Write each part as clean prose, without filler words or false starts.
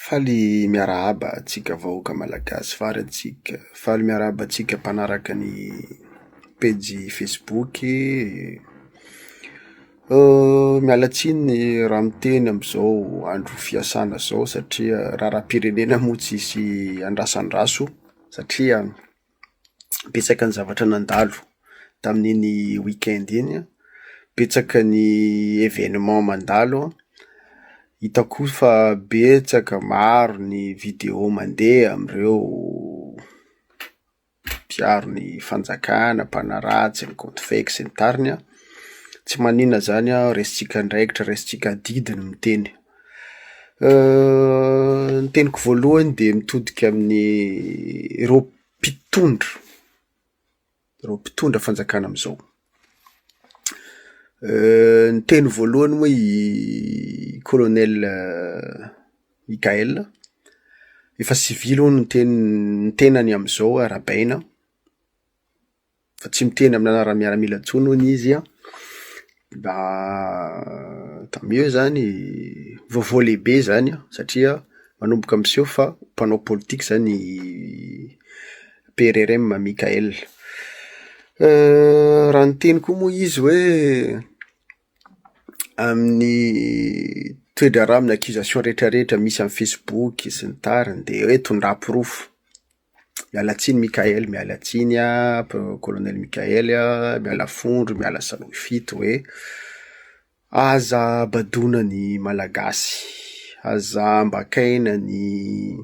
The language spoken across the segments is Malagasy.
Faly miarahaba atsika vahoaka malagasy farantsika. Faly miarahaba atsika mpanaraka ny page Facebook. Miala tsiny raha miteny amizao andro fiasana zao satria raharam-pirenena moa tsisy andrasandraso satria betsaka ny zavatra nandalo tamin'iny weekend iny, betsaka ny événement mandalo. Hitako fa betsaka maro ny vidéo mandeha amreo mpiaro ny fanjakana, mpanaratsy, ny compte fake sy ny tariny. Tsy manina zany resitsika andraikitra, resitsika didiny miteny. Ny teniko voalohany de mitodika amin'ny ireo mpitondra fanjakana amizao. Ny teny voalohany moa i colonel Mikael, efa civil hono ny tenany amizao arabaina, fa tsy miteny amin'ny anarana miaramila intsony hono izy. Tamio zany vaovao lehibe zany satria manomboka amseho fa mpanao politika zany PRRM Mikael. Raha ny teny koa moa izy hoe amin'ny toedrarà amin'ny accusation rehetrarehetra misy amin'ny Facebook sy ny tariny de hoe tondram-pirofo. Miala tsiny Mikael, miala tsiny colonel Mikael, miala fondro, miala salofito hoe aza badona ny malagasy, aza ambakaina ny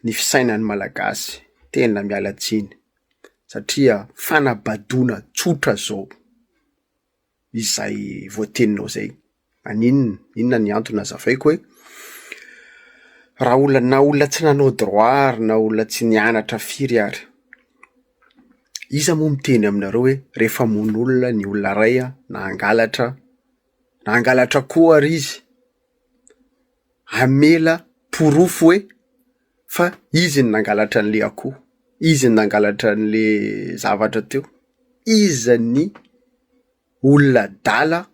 fisainan'ny malagasy, tena miala tsiny satria fanabadona tsotra zao izay voateninao zay. Inona ny antony azavaiko hoe raha na olona tsy nanao droit na olona tsy nianatra firy ary, iza moa miteny aminareo hoe rehefa mon'olona ny olona ray na angalatra koa ary izy amela porofo hoe fa izy ny nangalatra an'le akoho, izy ny nangalatra an'le zavatra teo, iza ny olona dala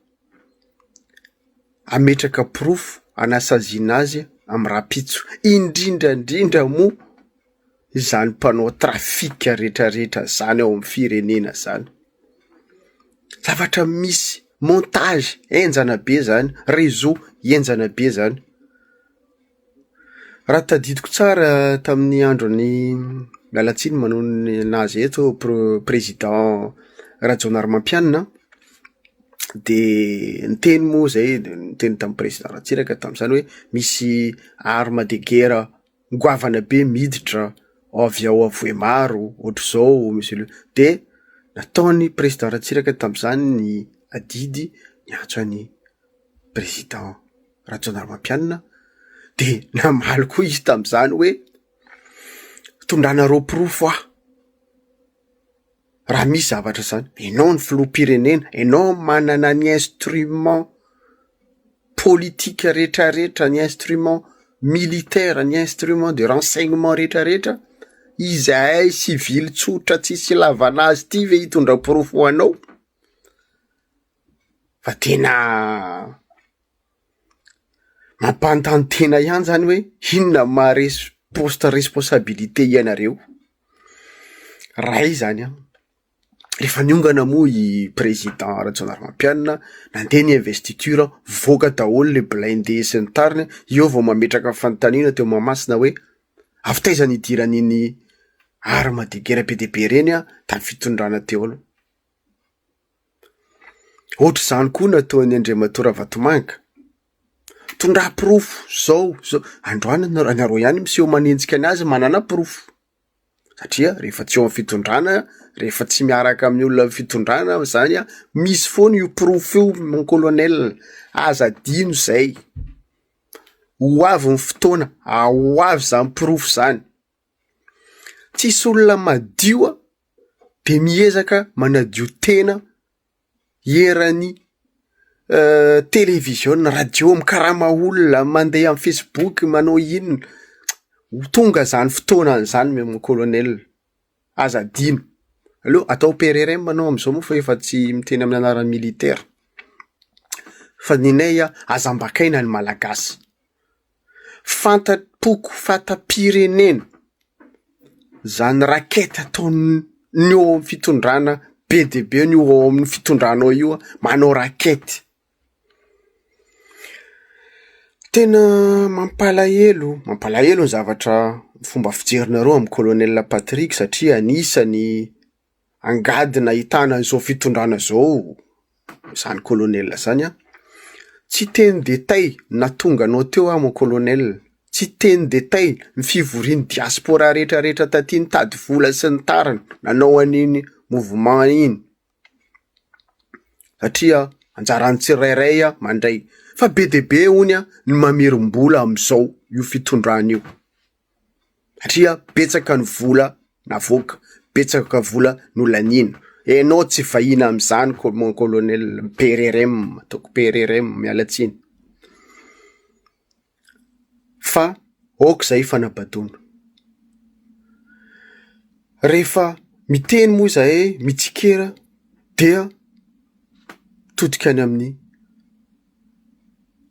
ametraka porofo anasaziana azy amin'ny rapitso, indrindrandrindra moa izany mpanao trafika rehetrarehetra zany ao amin'ny firenena zany. Zavatra misy montage enjana be zany, réseau enjana be zany. Raha tadidiko tsara tamin'ny andron'ny mialatsiny manao ny nazy eto président Rajaonarimampianina, de niteny moa zay, niteny tamin'ny président Ratsiraka tamin'izany hoe misy arme de guerre goavana be miditra avy ao Avoemaro, ohatr'izao misy de nataony président Ratsiraka tamin'izany ny adidy niantso any président Rajaonarimampianina de namaly koa izy tamin'izany hoe tondranareo porofo raha misy zavatra zany. Enao ny filoham-pirenena, enao manana ny instrument politika rehetrarehetra, ny instrument militaire, ny instrument de renseignement rehetrarehetra, izay civil tsotra tsisy lavanazy ty ve hitondra porofo anao? Fa tena mampanontany tena ihany zany hoe inona poste responsabilité ianareo? Ray zany rehefa niongana moa i président Rajaonarimampianina, nandeha ny investiture, voaka daholo le blindé sy ny tariny, eo vao mametraka fanontaniana teo Mahamasina hoe avy taiza nidiran'iny arme de guerre be dia be reny tamin'ny fitondrana teo aloha. Ohatr' zany koa nataon'ny Andriamatora Ratovatomanka. Tondram-pirofo zao androany nareo ihany miseho manenjika anazy manana porofo. Satria rehefa tsy eo amin'ny fitondrana, rehefa tsy miaraka amin'ny olona fitondrana zany misy foana io porofo io mon colonel, aza dino zay. Ho avy ny fotoana, ho avy zany porofo zany. Tsisy olona madio de miezaka manadio tena eran'ny télévision, radio, mikarama olona mandeha amin'ny Facebook manao inona. Tonga zany fotoana zany mon colonel, aza dino. Aleo atao PRRM manao amizao moa fa efa tsy miteny amin'ny anarana militaire. Fa ninay aza ambakaina ny malagasy. fantapoko fatapirenena. Zany raketa ataony eo amin'ny fitondrana be de be ny eo amin'ny fitondranao io manao rakety. Tena mampalahelo ny zavatra fomba fijerinareo amin'ny colonel Patrick satria anisany angady nahitana izao fitondrana zao zany colonel zany tsy teny detay natonga anao teo mon colonel, tsy teny detay ny fivoriany diaspora rehetrarehetra taty nitady vola sy ny tariny nanao an'iny mouvement iny satria anjarany tsirairay mandray fa be de be ony ny mamerim-bola am'izao io fitondrana io satria betsaka ny vola navoaka, betsaka vola nolanina. Enao tsy fahina am'izany mon colonel PRRM, toko PRRM mialatsiny. Fa ok zay fanabadona. Rehefa miteny moa zahay mitsikera dia todika any amin'ny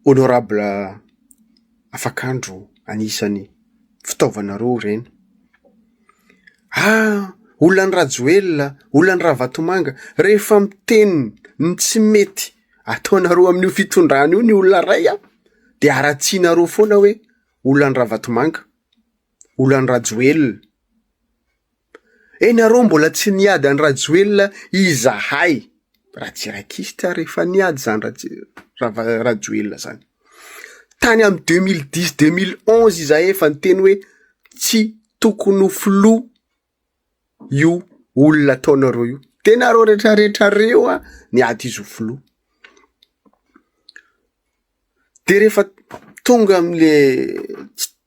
honorable Afakandro anisany fitaovanareo reny. Olona Rajoelina, olona Ravatomanga, rehefa miteny ny tsy mety ataonareo amin'io fitondrana io ny olona ray de aratsianareo foana hoe olona Ravatomanga, olona Rajoelina. Nareo mbola tsy niady an Rajoelina izahay. Ratserakista rehefa niady zany Rajoelina zany. Tany amin'ny 2010-2011 izahay efa niteny hoe tsy tokony ho filoha io olona ataonareo io. Tenareo rehetrarehetra reo niady izy ho filoha. De rehefa tonga am'le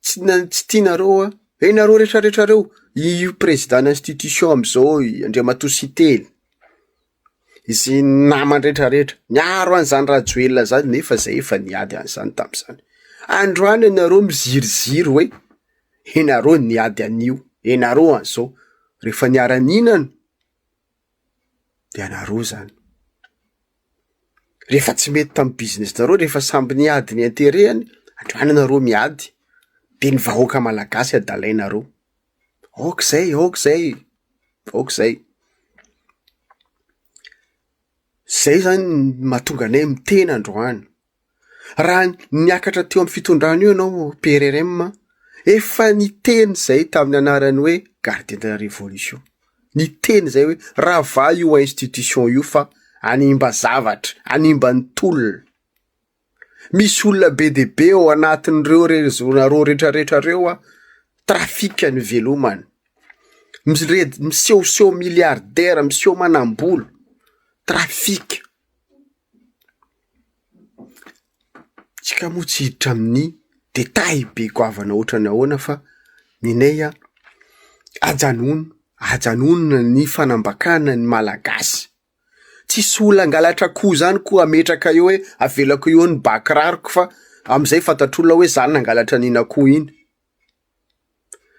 tsy tianareo nareo rehetrarehetra reo io président institution am'izao Andriamatoa Sitely izy namany rehetrarehetra niaro an'izany Rajoelina zany nefa zay efa niady an'izany tam'izany. Androany nareo miziriziry hoe nareo niady an'io, nareo an'izao. Rehefa niara-ninana de anareo zany. Rehefa tsy mety tamin'ny business nareo, rehefa samby niady ny intéretany, androany nareo miady de ny vahoaka malagasy adalainareo. Okzay. Zay zany mahatonga anay miteny androany. Raha niakatra teo amin'ny fitondrana io ianao PRRM, efa niteny zay tamin'ny anarany hoe gardien de la révolution. Niteny zay hoe rava io institution io fa animba zavatra, animba ny tolona. Misy olona be de be ao anatin'ireo rezonareo rehetrarehetra reo trafika ny velomany. Miseho milliardaire, miseho manam-bolo. Trafika. Tsika moa tsy hiditra amin'ny detay be goavana ohatrany ahoana fa ninay ajanonona ny fanambakana ny malagasy. Tsisy olona angalatra koa zany koa ametraka eo hoe avelako eo ny bakirariko fa am'izay fantatr'olona hoe zany nangalatra nina koa iny.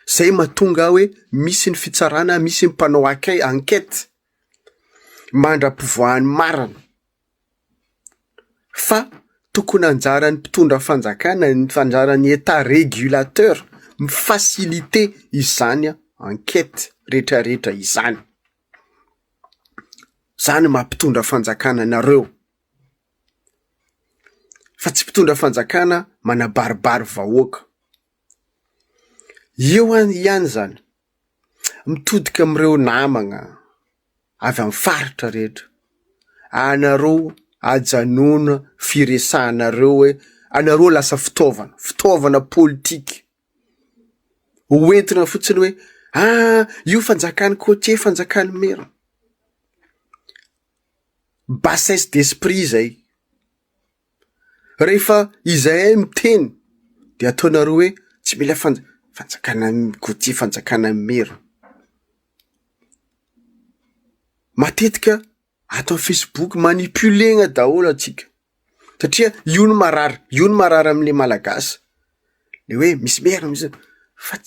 Zay mahatonga hoe misy ny fitsarana, misy ny mpanao enquête mandra-pivoahany marina. Fa tokony anjaran'ny mpitondra fanjakana, ny fanjaran'ny état régulateur mifacilité izany enquête rehetrarehetra izany. Zany mampitondra fanjakana nareo. Fa tsy mpitondra fanjakana manabaribary vahoaka. Eo ihany zany. Mitodika am'ireo namagna avy amin'ny faritra rehetra. Anareo ajanona firesahanareo hoe anareo lasa fitaovana politika. Hoentina fotsiny hoe io fanjakany Kotse, fanjakany Mera. Bassesse d'esprit zay. Rehefa izay miteny de ataonareo hoe tsy mila fanjakana Kotse, fanjakana Mera. Matetika atao Facebook manipulena daholo atsika. Satria io ny marary amin'le malagasy. Le hoe misy Mera misy fa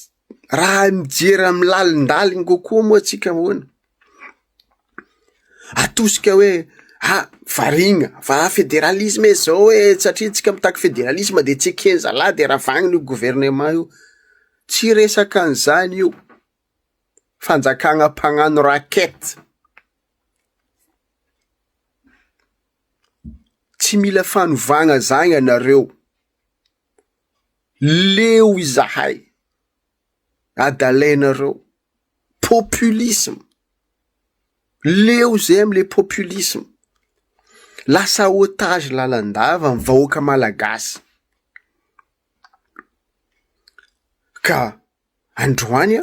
raha mijery amin'ny lalindaliny kokoa moa atsika hoana. Atosika hoe Varigna fa fédéralisme zao hoe satria tsika mitaky fédéralisme de tsy ekeny zalahy de ravagny io gouvernement io. Tsy resaka an'izany io. Fanjakagna mpagnano raquette. Tsy mila fanovagna zany anareo. Leo izahay. Adalainareo. Populisme. Leo zay am'le populisme. Lasa otage lalandava amin'ny vahoaka malagasy. Ka androany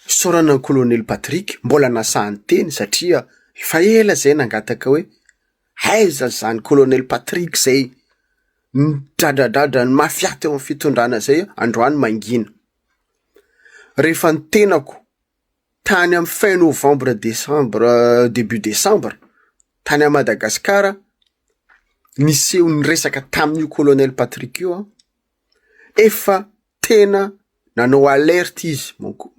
sorana colonel Patrick mbola nasahany teny satria efa ela zay nangataka hoe aiza zany colonel Patrick zay dradradradrany mafiaty eo amin'ny fitondrana zay androany mangina. Rehefa ny tenako tany amin'ny fin novembre décembre début décembre tany à Madagasikara niseho ny resaka tamin'io colonel Patrick io efa tena nanao alerte izy monko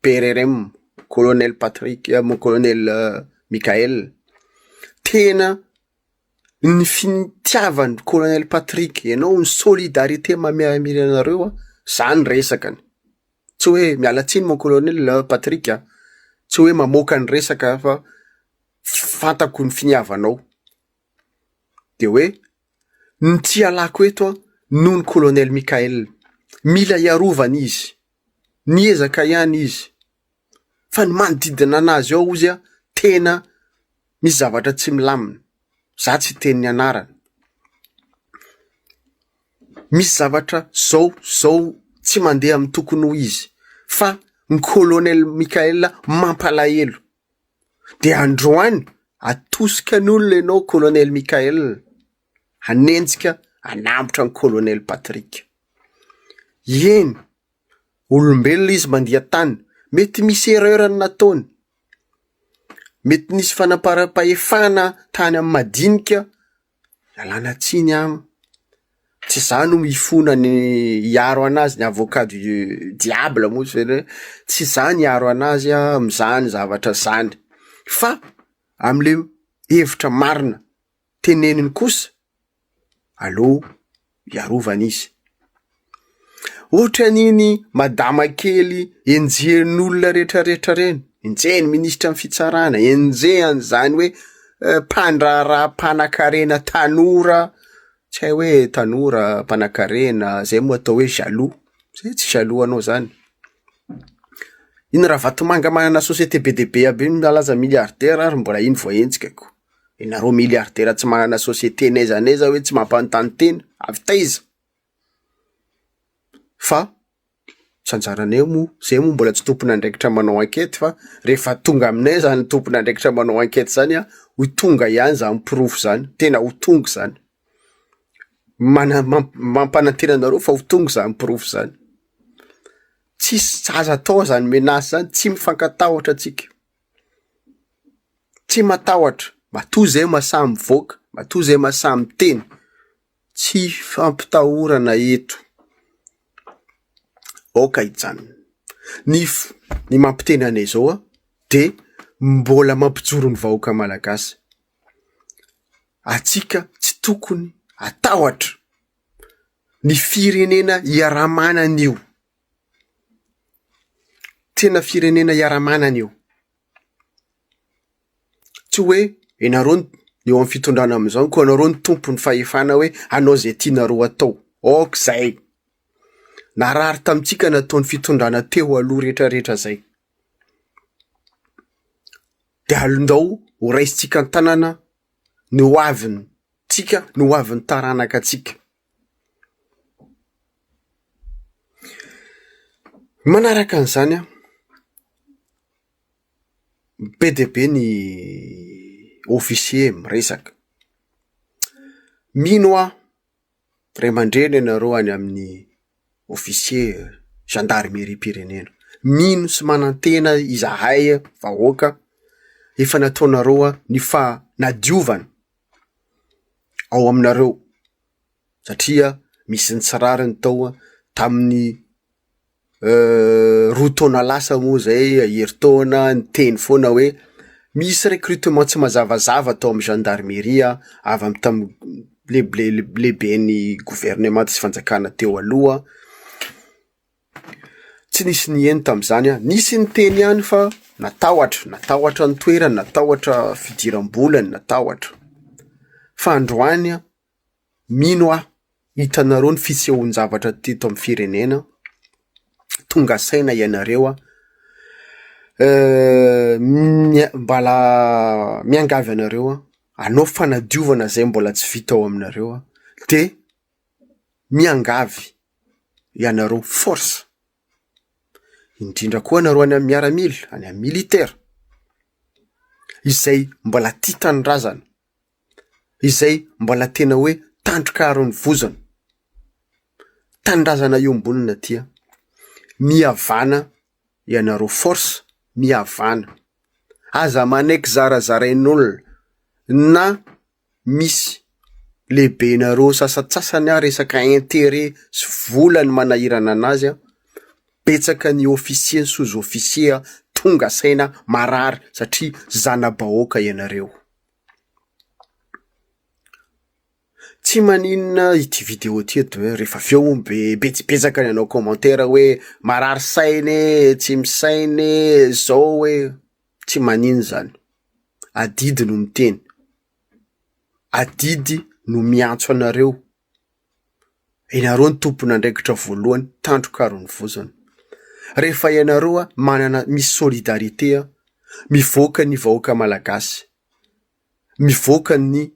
PRRM colonel Patrick mon colonel Michael tena ny finitiavany colonel Patrick ianao ny solidarité mamiamiranareo zany resakany. Tsy hoe mialatsiny mon colonel Patrick tsy hoe mamoaka ny resaka fa fantako ny finiavanao. De hoe ny tsy alako eto noho ny colonel Michael mila iarovana izy. Niezaka ihany izy. Fa ny manodidina anazy ao izy tena misy zavatra tsy milamina. Za tsy teny ny anarany. Misy zavatra zao tsy mandeha amin'ny tokony ho izy. Fa ny colonel Michael mampalahelo. De androany atosika n'olona ianao colonel Michael. Hanenjika anambotra ny colonel Patrick. Yeny olombelona izy mandia tany. Mety misy erreurany nataony. Mety nisy fanaparam-pahefana tany amin'ny madinika. Ialana tsiny am. Tsy zany mifona ny iaro anazy ny avocat du diable moa zany. Tsy zany iaro anazy am'zany zavatra zany. Fa am'le hevitra marina teneniny kosa allo iarovana izy. Ohatra niny madama kely enjehin'olona rehetrarehetra reny. Enjehiny ministra amin'ny fitsarana. Enjehany zany hoe mpandraraha-panakarena tanora. Tsy hay hoe tanora, panakarena, zay moa atao hoe jaloux. Zay tsy jaloux anao zany. Iny raha Vatomanga manana société be de be aby malaza milliardaire ary mbola iny voahentsika ko. Inareo milliardaire tsy manana société neza hoe tsy mampanontany teny. Avy taiza. Fa sanjaranay moa zay moa mbola tsy tompona andraikitra manao enquête fa rehefa tonga aminay zany tompona andraikitra manao enquête zany ho tonga ihany zany proof zany. Tena ho tonga zany. Mampanantena anareo fa ho tonga zany proof zany. Tsy aza atao zany menace zany. Tsy mifankatahotra tsika. Tsy matahotra. Matoa zay masamy voaka. Matoa zay masamy teny. Tsy fampitahorana eto. Okay zany. Ny mampiteny anay zao de mbola mampijoro ny vahoaka malagasy. Atsika tsy tokony atahotra ny firenena iaramanana io. Tena firenena iaramanana io. Tsy hoe ianareo eo amin'ny fitondrana amin'izao ko anareo ny tompony fahefana hoe anao zay tianareo atao. Okizay. Narary tamitsika nataony fitondrana teo aloha rehetrarehetra zay. De alondao ho raisitsika ny tanana ny hoaviny tsika, ny hoaviny taranaka tsika. Manaraka an'izany be de be ny officier miresaka. Mino ray aman-dreny ianareo any amin'ny officier gendarmerie pirenena. Mino sy manantena izahay vahoaka efa nataonareo ny nadiovana ao aminareo. Satria misy ny tsirariny tao tamin'ny roa taona lasa moa zay heritaona ny teny foana hoe misy recrutement tsy mazavazava atao amin'ny gendarmeria avy amin'ny tam lehiben'ny gouvernement sy fanjakana teo aloha. Tsy nisy nieny tam'izany nisy ny teny ihany fa natahotra ny toerany, natahotra fidiram-bolany, natahotra. Fa androany mino hitanareo ny fisehoan-javatra teto amin'ny firenena, tonga saina ianareo mbala miangavy anareo anao fanadiovana zay mbola tsy vita ao aminareo de miangavy ianareo force, indrindra koa anareo any amin'ny miaramila, any amin'ny militaire izay mbola tia tanindrazana, izay mbola tena hoe tandroka ny vozana, tanindrazana iombonina tia, miavana ianareo force, miavana aza manaiky zarazarain'olona na misy lehibenareo sasatsasany resaka intérêt sy volany manahirana anazy betsaka ny ofisier sy sous-ofisier tonga saina marary satria zana-bahoaka ianareo. Tsy maninona ity video ity rehefa aveo betsaka ny anao commentaire hoe marary sainy, tsy misainy zao hoe tsy manino zany. Adidy no miteny, adidy no miantso anareo. Ianareo ny tompona andraikitra voalohany, tandrokaro ny vozana. Rehefa ianareo manana misy solidarité, mivoaka ny vahoaka malagasy, mivoaka ny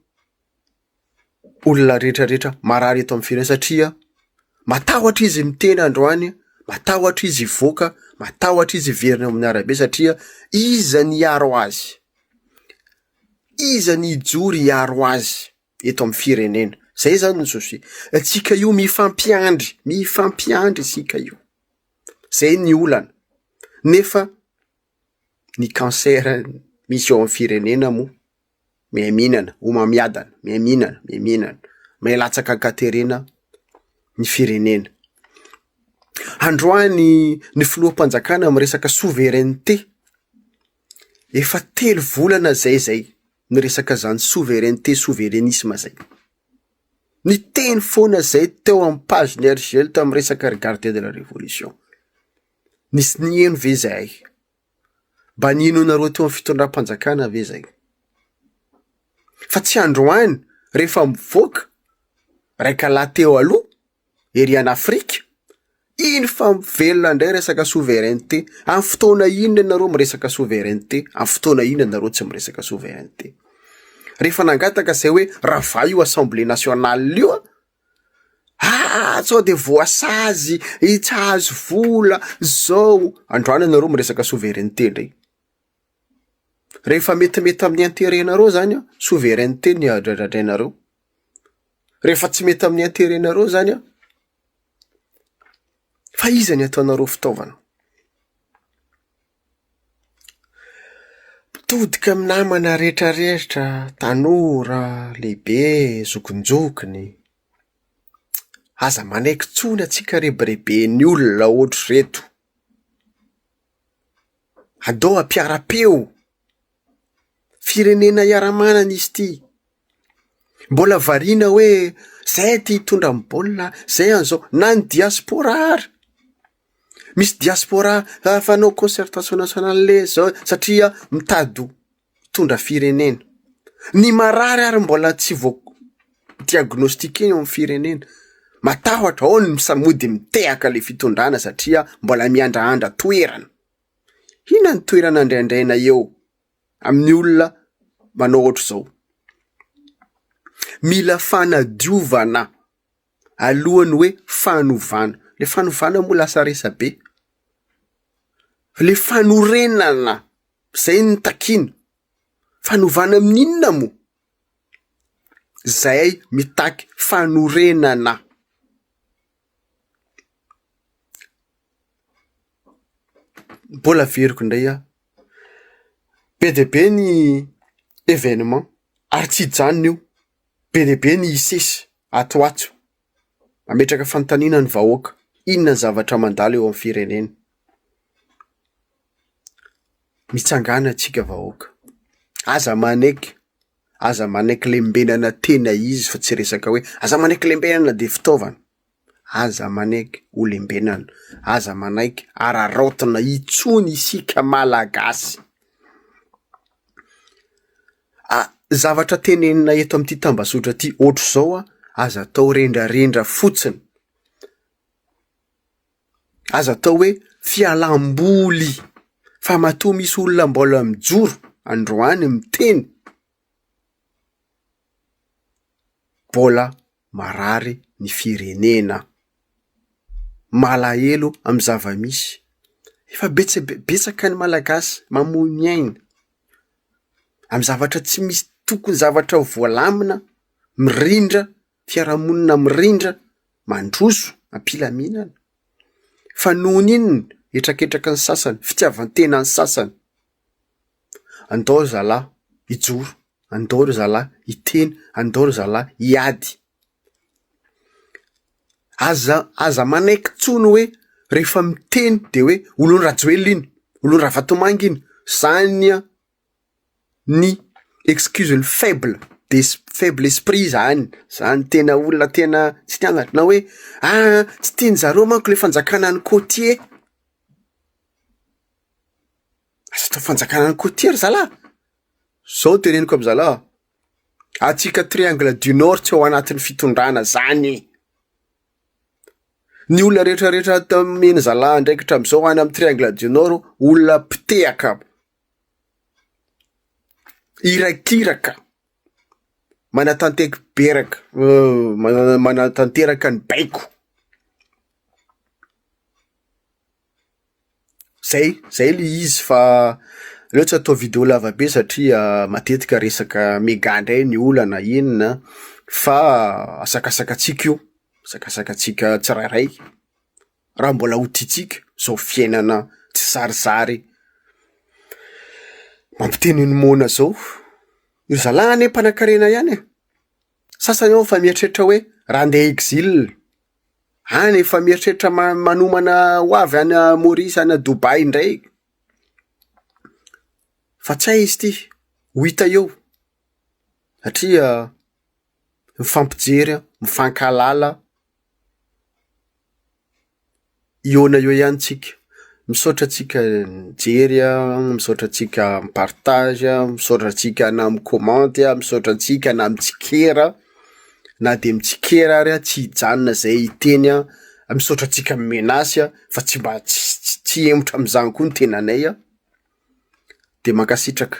olona rehetrarehetra marary eto amin'ny firenena satria matahotra izy miteny androany, matahotra izy voaka, matahotra izy verina amin'ny arabe satria iza ny hiaro azy, iza ny hijory hiaro azy eto amin'ny firenena. Zay zany ny souci. Tsika io mifampiandry sika io. Zay ny olana. Nefa ny cancer misy ao amin'ny firenena mo miaminana, omamiadana, miaminana, milatsaka katerina ny firenena. Androany ny filoham-panjakana amin'ny resaka souveraineté efa 3 volana zay ny resaka zany souveraineté, souverainisme zay. Ny teny foana zay teo amin'ny page ny RGL teo amin'ny resaka regarder de la révolution. Nisy nieno ve zay? Banino nareo teo amin'ny fitondram-panjakana ve zay? Fa tsy androany rehefa mivoaka raika lahy teo aloha ery an'Afrika, iny fa mivelona indray resaka souveraineté. Amin'ny fotoana inona nareo miresaka souveraineté, amin'ny fotoana inona nareo tsy miresaka souveraineté. Rehefa nangataka zay hoe rava io assemblée nationale io, sao de voasazy, itsahazo vola, zao. Androany nareo miresaka souveraineté indray. Rehefa metimety amin'ny intérêt-nareo zany, souveraineté ny adradradrainareo. Rehefa tsy mety amin'ny intérêt-nareo zany, fa iza ny ataonareo fitaovana? Todika amin'ny namana rehetrarehetra, tanora, lehibe, zokonjokony. Aza manaiky tsony atsika rebereben'ny olona ohatry reto. Adao ampiara-peo. Firenena iaramanana izy ty. Mbola variana hoe zay ty hitondra amin'ny baolina, zay an'izao, na ny diaspora ary. Misy diaspora fanao concertation nationale le zao satria mitady tondra firenena. Ny marary ary mbola tsy diagnostiqué amin'ny firenena. Matahotra ao ny misamody mitehaka le fitondrana satria mbola miandrahandra toerana. Ina ny toerana andraindraina eo amin'ny olona manao ohatr' zao? Mila fanadiovana alohany hoe fanovana. Le fanovana moa lasa resa be. Le fanorenana zay ny takina. Fanovana amin'inona mo? Zay mitaky fanorenana. Mbola veriko indray be de be ny événement ary tsy janona io. Be de be ny isesy atoato ametraka fanontaniana ny vahoaka. Inona ny zavatra mandalo eo amin'ny firenena? Mitsangana atsika vahoaka. aza manaiky lembenana tena izy fa tsy resaka hoe aza manaiky lembenana de fitaovana. Aza manaiky ho lembenana, aza manaiky araraotina itsony isika malagasy. Zavatra tenenina eto am'ty tambazotra ty ohatr zao aza atao rendrarendra fotsiny. Aza atao hoe fialamboly fa matoa misy olona mbola mijoro androany miteny, mbola marary ny firenena. Malahelo amy zava-misy. Efa betsaka ny malagasy mamohy miaina amy zavatra tsy misy tokony, zavatra voalamina, mirindra, fiarahamonina mirindra, mandroso, ampilaminana. Fa nohon'ny inona etraketraka ny sasany, fitiavan-tena ny sasany. Andao ry zalahy ijoro, andao ry zalahy iteny, andao ry zalahy iady. Aza manaiky tsony hoe rehefa miteny de hoe olony Rajoelina iny, olony Ravatomangy iny, zany ny excuse-ny faible esprit zany tena olona tena tsy nianatra. Na hoe tsy tianjareo manko le fanjakana ny Côtier. Asa tao fanjakana ny Côtier ry zalahy. Zao teneniko amy zalahy, atsika triangle du Nord tsy ao anatin'ny fitondrana zany. Ny olona rehetrarehetra taminy zalahy ndraikitra am'izao any amy triangle du Nord, olona mpitehaka, irakiraka, manatanteraka ny baiko. Zay le izy fa leo tsy atao video lava be satria matetika resaka megandray ny olana inona, fa asakasakatsika io, asakasakatsika tsirairay. Raha mbola hotitsika zao fiainana tsy sarisary mampiteny ny mona zao. Io zalahy ane mpanan-karena ihany sasany ao fa mieritreritra hoe raha andeha exil, any efa mieritreritra manomana ho avy any Maurice, any Dubai indray. Fa tsy hay izy ty ho hita eo satria mifampijery, mifankalala, eo na eo ihany tsika. Misaotra tsika mijery, misaotra tsika mipartage, misaotra tsika na mikomandy, misaotra tsika na mitsikera, na de mitsikera ary tsy hijanona zay iteny, misaotra tsika mimenasy fa tsy mba tsy emotra am'zany koa ny tenanay. De mankasitraka.